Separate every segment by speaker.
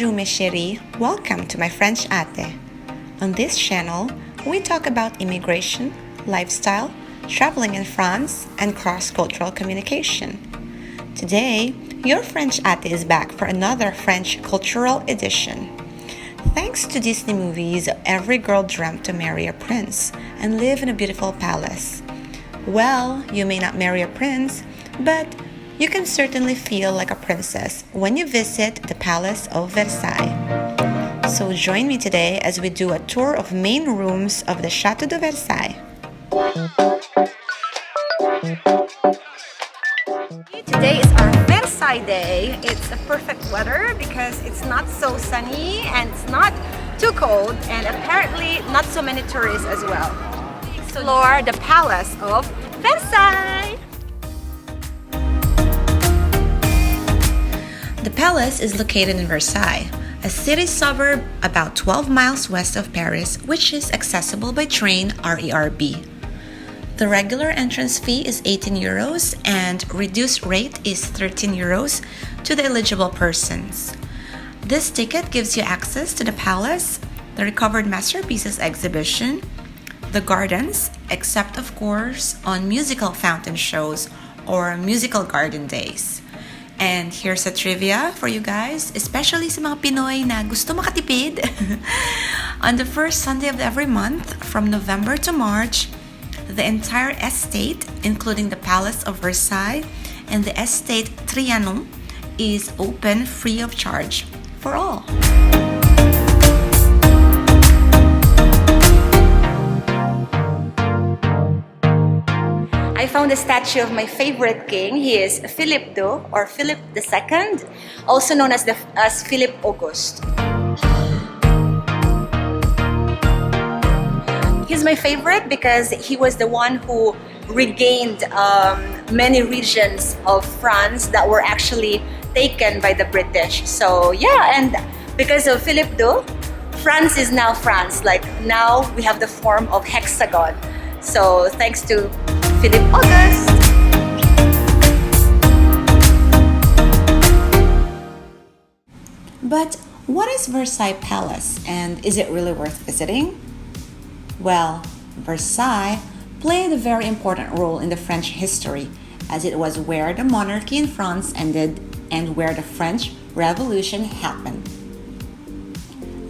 Speaker 1: Bonjour mes chéris, welcome to my French Até. On this channel, we talk about immigration, lifestyle, traveling in France, and cross-cultural communication. Today, your French Até is back for another French cultural edition. Thanks to Disney movies, every girl dreamt to marry a prince and live in a beautiful palace. Well, you may not marry a prince, but you can certainly feel like a princess when you visit the Palace of Versailles. So join me today as we do a tour of main rooms of the Château de Versailles. Today is our Versailles day. It's a perfect weather because it's not so sunny and it's not too cold, and apparently not so many tourists as well. Explore the Palace of Versailles. The palace is located in Versailles, a city suburb about 12 miles west of Paris, which is accessible by train RERB. The regular entrance fee is 18 euros and reduced rate is 13 euros to the eligible persons. This ticket gives you access to the palace, the Recovered Masterpieces exhibition, the gardens, except of course on musical fountain shows or musical garden days. And here's a trivia for you guys, especially sa mga Pinoy na gusto makatipid. On the first Sunday of every month, from November to March, the entire estate, including the Palace of Versailles and the estate Trianon, is open free of charge for all. I found a statue of my favorite king. He is Philippe II or Philip II, also known as Philippe Auguste. He's my favorite because he was the one who regained many regions of France that were actually taken by the British. So yeah, and because of Philippe II, France is now France. Like now we have the form of hexagon. So thanks to Philippe Auguste. But what is Versailles Palace, and is it really worth visiting? Well, Versailles played a very important role in the French history, as it was where the monarchy in France ended and where the French Revolution happened.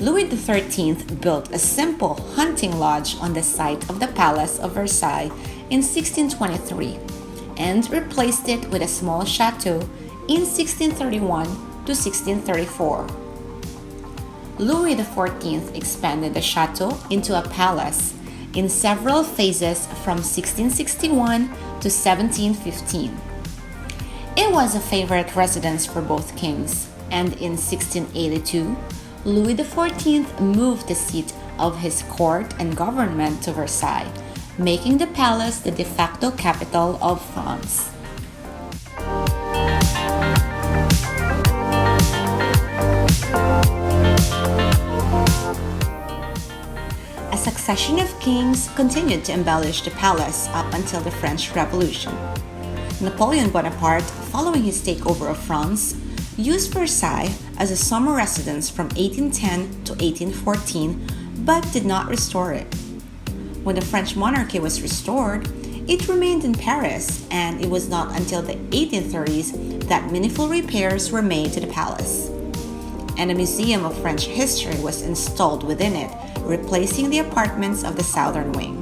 Speaker 1: Louis XIII built a simple hunting lodge on the site of the Palace of Versailles in 1623 and replaced it with a small chateau in 1631 to 1634. Louis XIV expanded the chateau into a palace in several phases from 1661 to 1715. It was a favorite residence for both kings, and in 1682, Louis XIV moved the seat of his court and government to Versailles, making the palace the de facto capital of France. A succession of kings continued to embellish the palace up until the French Revolution. Napoleon Bonaparte, following his takeover of France, used Versailles as a summer residence from 1810 to 1814, but did not restore it. When the French monarchy was restored, it remained in Paris, and it was not until the 1830s that meaningful repairs were made to the palace. And a museum of French history was installed within it, replacing the apartments of the southern wing.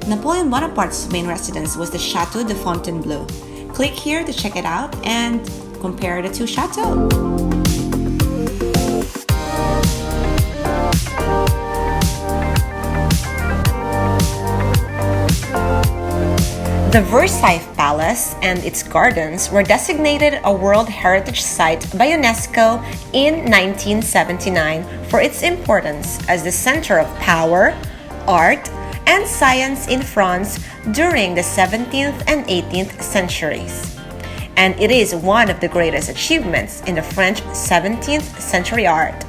Speaker 1: Napoleon Bonaparte's main residence was the Château de Fontainebleau. Click here to check it out and compare the two chateaux. The Versailles Palace and its gardens were designated a World Heritage Site by UNESCO in 1979 for its importance as the center of power, art, and science in France during the 17th and 18th centuries. And it is one of the greatest achievements in the French 17th century art.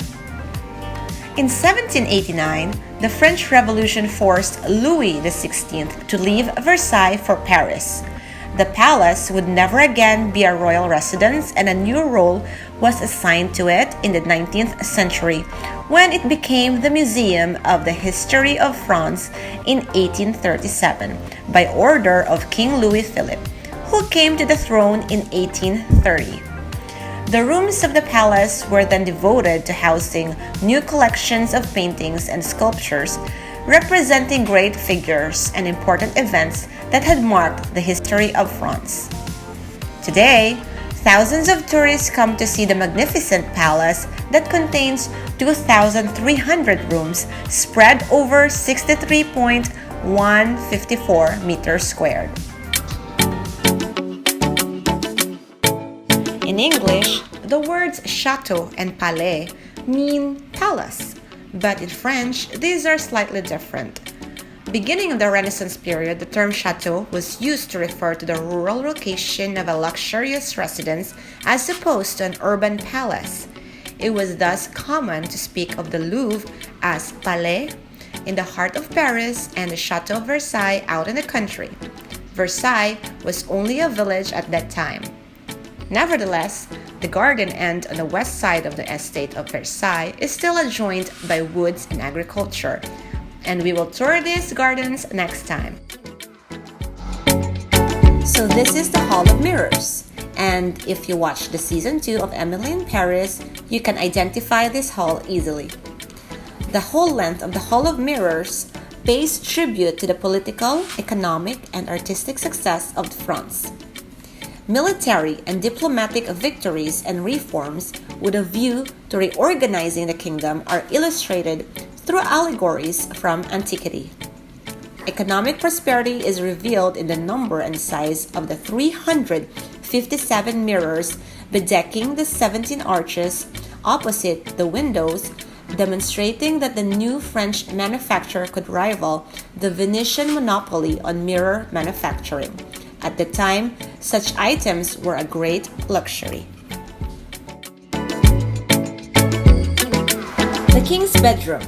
Speaker 1: In 1789, the French Revolution forced Louis XVI to leave Versailles for Paris. The palace would never again be a royal residence, and a new role was assigned to it in the 19th century when it became the Museum of the History of France in 1837 by order of King Louis Philippe, who came to the throne in 1830. The rooms of the palace were then devoted to housing new collections of paintings and sculptures representing great figures and important events that had marked the history of France. Today, thousands of tourists come to see the magnificent palace that contains 2,300 rooms spread over 63.154 meters squared. In English, the words château and palais mean palace, but in French, these are slightly different. Beginning in the Renaissance period, the term château was used to refer to the rural location of a luxurious residence as opposed to an urban palace. It was thus common to speak of the Louvre as palais in the heart of Paris and the Château of Versailles out in the country. Versailles was only a village at that time. Nevertheless, the garden end on the west side of the estate of Versailles is still adjoined by woods and agriculture, and we will tour these gardens next time. So this is the Hall of Mirrors, and if you watch the season 2 of Emily in Paris, you can identify this hall easily. The whole length of the Hall of Mirrors pays tribute to the political, economic, and artistic success of France. Military and diplomatic victories and reforms with a view to reorganizing the kingdom are illustrated through allegories from antiquity. Economic prosperity is revealed in the number and size of the 357 mirrors bedecking the 17 arches opposite the windows, demonstrating that the new French manufacture could rival the Venetian monopoly on mirror manufacturing. At the time, such items were a great luxury. The King's Bedroom.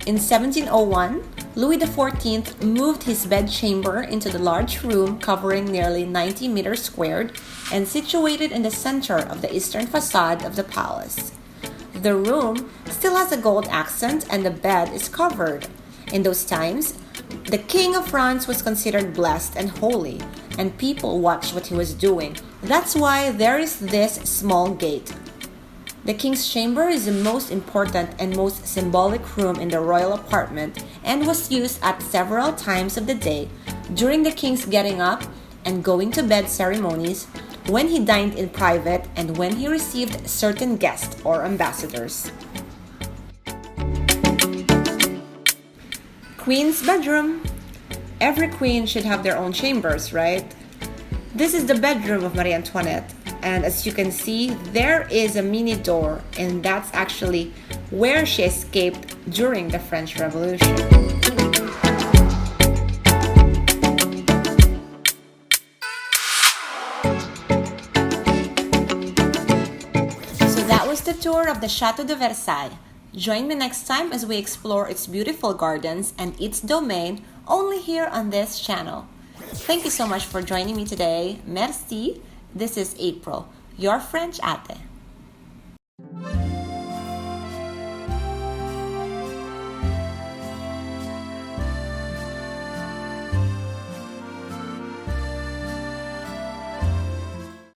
Speaker 1: In 1701, Louis XIV moved his bedchamber into the large room covering nearly 90 meters squared and situated in the center of the eastern facade of the palace. The room still has a gold accent and the bed is covered. In those times, the King of France was considered blessed and holy, and people watched what he was doing. That's why there is this small gate. The King's Chamber is the most important and most symbolic room in the royal apartment and was used at several times of the day during the King's getting up and going to bed ceremonies, when he dined in private, and when he received certain guests or ambassadors. Queen's Bedroom. Every queen should have their own chambers, right? This is the bedroom of Marie Antoinette, and as you can see, there is a mini door, and that's actually where she escaped during the French Revolution. So that was the tour of the Château de Versailles. Join me next time as we explore its beautiful gardens and its domain only here on this channel. Thank you so much for joining me today. Merci. This is April, your French Até.